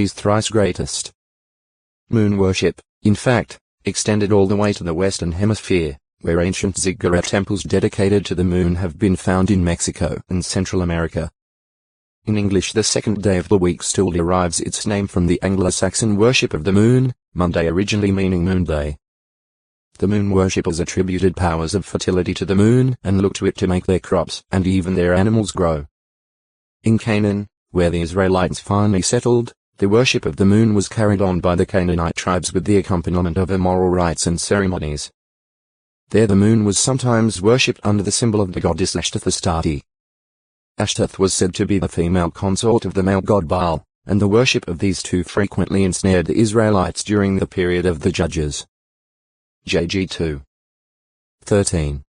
humanity's thrice greatest. Moon worship, in fact, extended all the way to the Western Hemisphere, where ancient ziggurat temples dedicated to the moon have been found in Mexico and Central America. In English, the second day of the week still derives its name from the Anglo-Saxon worship of the moon, Monday originally meaning moon day. The moon worshippers attributed powers of fertility to the moon and looked to it to make their crops and even their animals grow. In Canaan, where the Israelites finally settled, the worship of the moon was carried on by the Canaanite tribes with the accompaniment of immoral rites and ceremonies. There the moon was sometimes worshipped under the symbol of the goddess Ashtath Astarte. Ashtath was said to be the female consort of the male god Baal, and the worship of these two frequently ensnared the Israelites during the period of the Judges. JG 2. 13.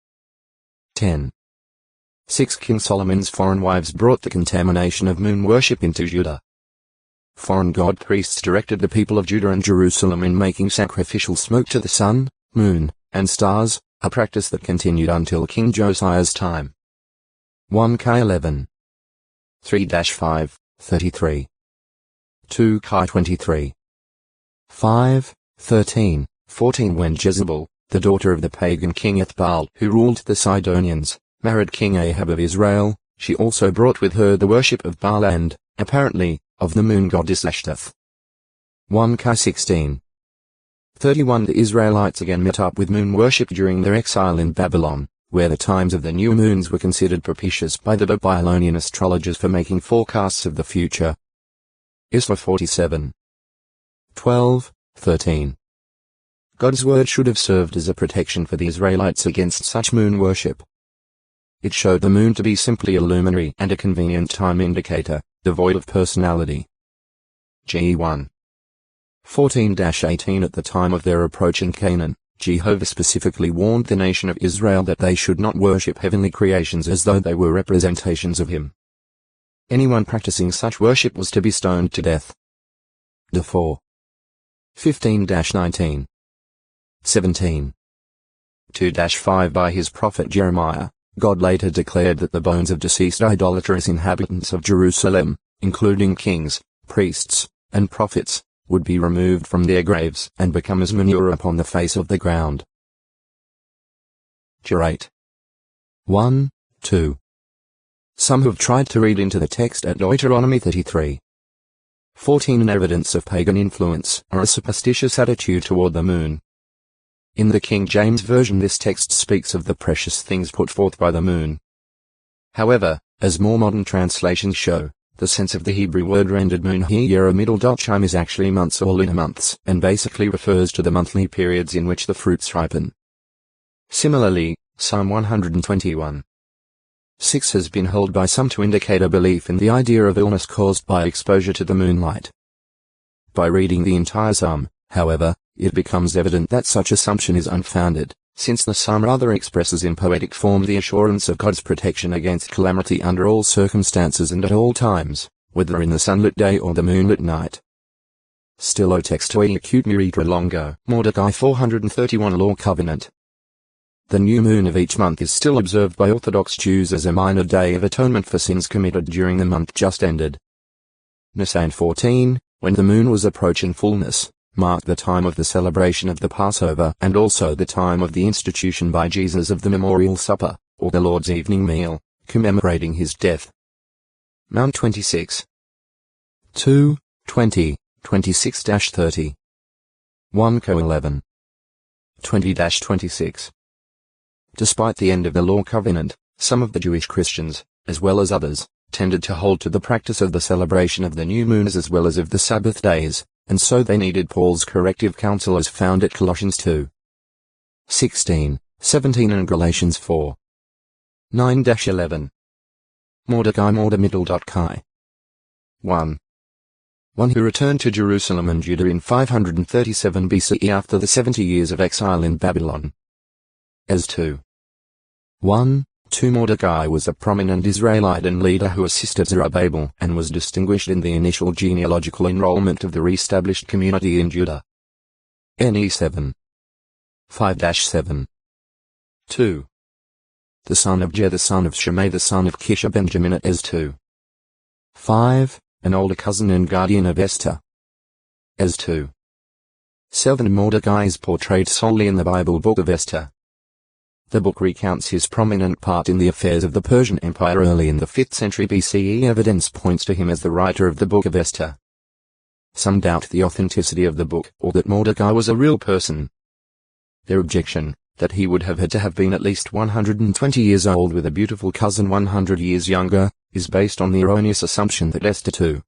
10. 6. King Solomon's foreign wives brought the contamination of moon worship into Judah. Foreign god priests directed the people of Judah and Jerusalem in making sacrificial smoke to the sun, moon, and stars, a practice that continued until King Josiah's time. 1 Kai 11. 3-5, 33. 2 Kai 23. 5, 13, 14. When Jezebel, the daughter of the pagan king Ethbaal who ruled the Sidonians, married King Ahab of Israel, she also brought with her the worship of Baal and, apparently, of the moon goddess Ashtath. 1 Kai 16. 31. The Israelites again met up with moon worship during their exile in Babylon, where the times of the new moons were considered propitious by the Babylonian astrologers for making forecasts of the future. Isra 47. 12, 13. God's word should have served as a protection for the Israelites against such moon worship. It showed the moon to be simply a luminary and a convenient time indicator, devoid of personality. Ge 1. 14-18. At the time of their approach in Canaan, Jehovah specifically warned the nation of Israel that they should not worship heavenly creations as though they were representations of him. Anyone practicing such worship was to be stoned to death. De 4. 15-19. 17. 2-5. By his prophet Jeremiah, God later declared that the bones of deceased idolatrous inhabitants of Jerusalem, including kings, priests, and prophets, would be removed from their graves and become as manure upon the face of the ground. Curate. 1, 2. Some have tried to read into the text at Deuteronomy 33. 14 an evidence of pagan influence or a superstitious attitude toward the moon. In the King James Version this text speaks of the precious things put forth by the moon. However, as more modern translations show, the sense of the Hebrew word rendered moon here a middle dot chime is actually months or lunar months and basically refers to the monthly periods in which the fruits ripen. Similarly, Psalm 121. 6 has been held by some to indicate a belief in the idea of illness caused by exposure to the moonlight. By reading the entire psalm, however, it becomes evident that such assumption is unfounded, since the psalm rather expresses in poetic form the assurance of God's protection against calamity under all circumstances and at all times, whether in the sunlit day or the moonlit night. Stilo textoi acute miritra longo, Mordecai 431 Law Covenant. The new moon of each month is still observed by Orthodox Jews as a minor day of atonement for sins committed during the month just ended. Nisan 14, when the moon was approaching fullness, marked the time of the celebration of the Passover and also the time of the institution by Jesus of the Memorial Supper, or the Lord's evening meal, commemorating his death. Mount 26. 2, 20, 26-30. 1 Co 11. 20-26. Despite the end of the Law Covenant, some of the Jewish Christians, as well as others, tended to hold to the practice of the celebration of the new moons as well as of the Sabbath days, and so they needed Paul's corrective counsel as found at Colossians 2. 16, 17 and Galatians 4. 9-11. Mordecai Kai. 1. One who returned to Jerusalem and Judah in 537 BCE after the 70 years of exile in Babylon. As 2. 1, 2 Mordecai was a prominent Israelite and leader who assisted Zerubbabel and was distinguished in the initial genealogical enrollment of the re-established community in Judah. NE 7. 5-7. 2. The son of Jer, the son of Shimei, the son of Kish, Benjamin at Ez 2. 5, an older cousin and guardian of Esther. As 2. 7. Mordecai is portrayed solely in the Bible book of Esther. The book recounts his prominent part in the affairs of the Persian Empire early in the 5th century BCE. Evidence points to him as the writer of the book of Esther. Some doubt the authenticity of the book or that Mordecai was a real person. Their objection, that he would have had to have been at least 120 years old with a beautiful cousin 100 years younger, is based on the erroneous assumption that Esther 2.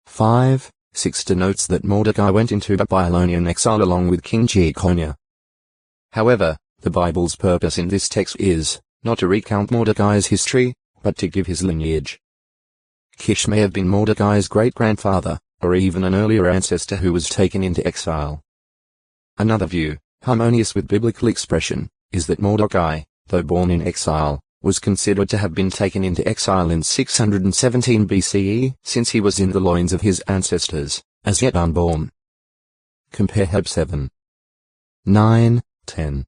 5. 6 denotes that Mordecai went into Babylonian exile along with King Jeconiah. However, the Bible's purpose in this text is, not to recount Mordecai's history, but to give his lineage. Kish may have been Mordecai's great-grandfather, or even an earlier ancestor who was taken into exile. Another view, harmonious with biblical expression, is that Mordecai, though born in exile, was considered to have been taken into exile in 617 BCE, since he was in the loins of his ancestors, as yet unborn. Compare Heb 7. 9, 10.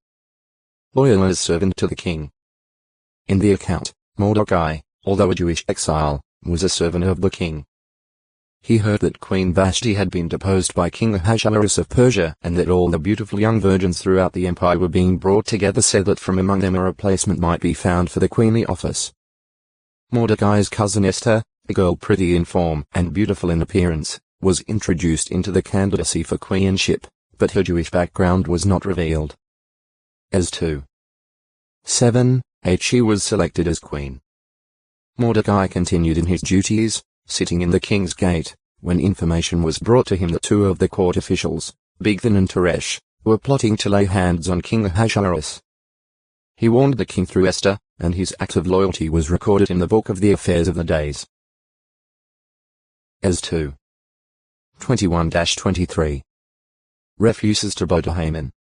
Loyal as servant to the king. In the account, Mordecai, although a Jewish exile, was a servant of the king. He heard that Queen Vashti had been deposed by King Ahasuerus of Persia and that all the beautiful young virgins throughout the empire were being brought together so that from among them a replacement might be found for the queenly office. Mordecai's cousin Esther, a girl pretty in form and beautiful in appearance, was introduced into the candidacy for queenship, but her Jewish background was not revealed. As 2. 7, 8 she was selected as queen. Mordecai continued in his duties, sitting in the king's gate, when information was brought to him that 2 of the court officials, Bigthan and Teresh, were plotting to lay hands on King Ahasuerus. He warned the king through Esther, and his act of loyalty was recorded in the book of the affairs of the days. As 2. 21-23. Refuses to bow to Haman.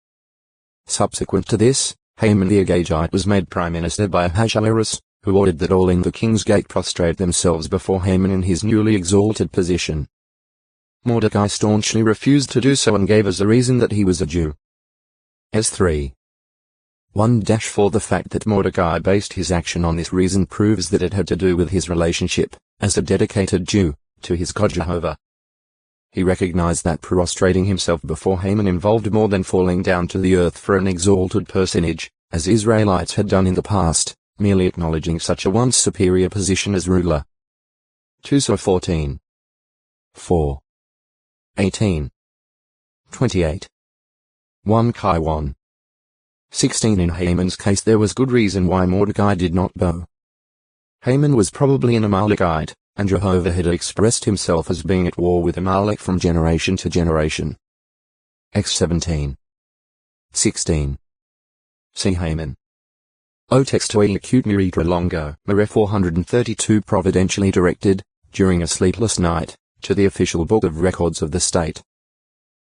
Subsequent to this, Haman the Agagite was made prime minister by Ahasuerus, who ordered that all in the king's gate prostrate themselves before Haman in his newly exalted position. Mordecai staunchly refused to do so and gave as a reason that he was a Jew. As 3. 1-4 The fact that Mordecai based his action on this reason proves that it had to do with his relationship, as a dedicated Jew, to his God Jehovah. He recognized that prostrating himself before Haman involved more than falling down to the earth for an exalted personage, as Israelites had done in the past, merely acknowledging such a once superior position as ruler. 2 Saw 14. 4. 18. 28. 1 Kai 1. 16 In Haman's case there was good reason why Mordecai did not bow. Haman was probably an Amalekite, and Jehovah had expressed himself as being at war with Amalek from generation to generation. Acts 17. 16. See Haman. O texto acute miritra longo, Mare 432 providentially directed, during a sleepless night, to the official book of records of the state.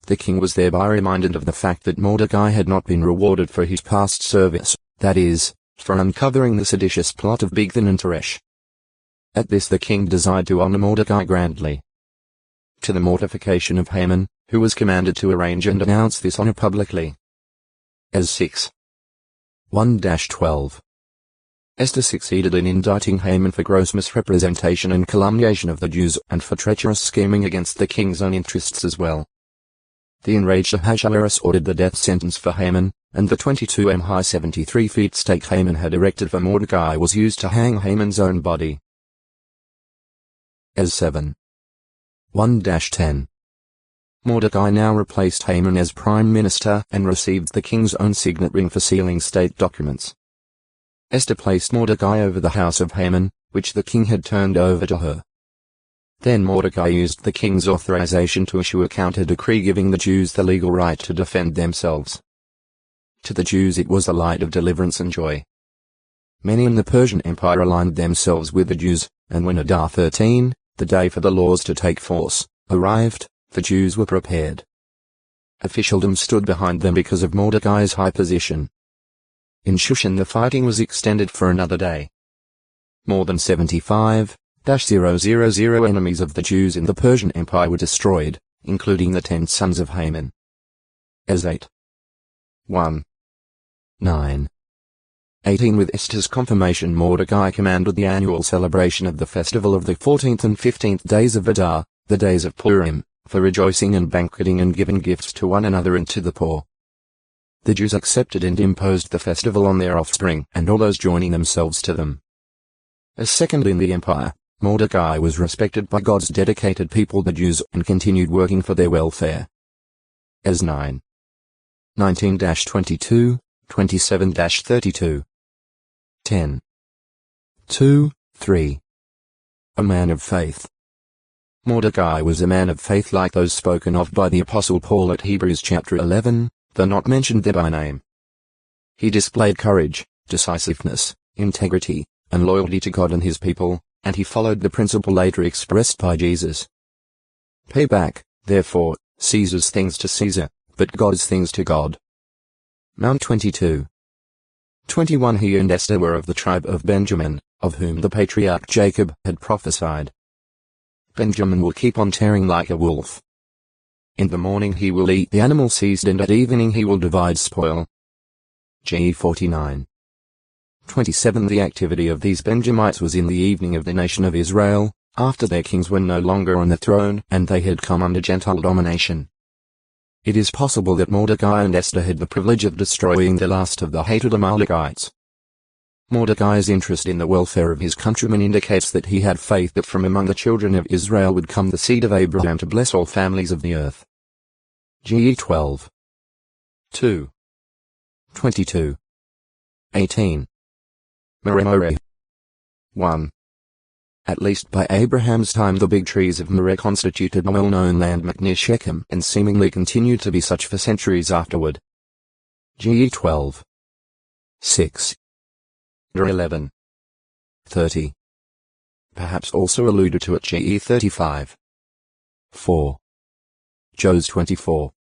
The king was thereby reminded of the fact that Mordecai had not been rewarded for his past service, that is, for uncovering the seditious plot of Bigthan and Teresh. At this the king desired to honor Mordecai grandly. To the mortification of Haman, who was commanded to arrange and announce this honor publicly. As 6. 1-12. Esther succeeded in indicting Haman for gross misrepresentation and calumniation of the Jews and for treacherous scheming against the king's own interests as well. The enraged Ahasuerus ordered the death sentence for Haman, and the 22 high 73 feet stake Haman had erected for Mordecai was used to hang Haman's own body. As 7. 1-10. Mordecai now replaced Haman as prime minister and received the king's own signet ring for sealing state documents. Esther placed Mordecai over the house of Haman, which the king had turned over to her. Then Mordecai used the king's authorization to issue a counter-decree giving the Jews the legal right to defend themselves. To the Jews it was a light of deliverance and joy. Many in the Persian Empire aligned themselves with the Jews, and when Adar 13, the day for the laws to take force, arrived, the Jews were prepared. Officialdom stood behind them because of Mordecai's high position. In Shushan the fighting was extended for another day. More than 75,000 enemies of the Jews in the Persian Empire were destroyed, including the 10 sons of Haman. As 8. 1. 9. 18 With Esther's confirmation Mordecai commanded the annual celebration of the festival of the 14th and 15th days of Adar, the days of Purim, for rejoicing and banqueting and giving gifts to one another and to the poor. The Jews accepted and imposed the festival on their offspring and all those joining themselves to them. As second in the empire, Mordecai was respected by God's dedicated people the Jews and continued working for their welfare. As 9. 19-22, 27-32. 10. 2, 3. A man of faith. Mordecai was a man of faith like those spoken of by the Apostle Paul at Hebrews chapter 11, though not mentioned there by name. He displayed courage, decisiveness, integrity, and loyalty to God and his people, and he followed the principle later expressed by Jesus. Pay back, therefore, Caesar's things to Caesar, but God's things to God. Mount 22. 21 He and Esther were of the tribe of Benjamin, of whom the patriarch Jacob had prophesied. Benjamin will keep on tearing like a wolf. In the morning he will eat the animal seized and at evening he will divide spoil. G 49. 27 The activity of these Benjamites was in the evening of the nation of Israel, after their kings were no longer on the throne and they had come under Gentile domination. It is possible that Mordecai and Esther had the privilege of destroying the last of the hated Amalekites. Mordecai's interest in the welfare of his countrymen indicates that he had faith that from among the children of Israel would come the seed of Abraham to bless all families of the earth. G 12. 2. 22. 18. Moreh. 1. At least by Abraham's time the big trees of Moreh constituted a well-known landmark near Shechem and seemingly continued to be such for centuries afterward. G 12. 6. 11. 30. Perhaps also alluded to at GE 35. 4. Jos 24.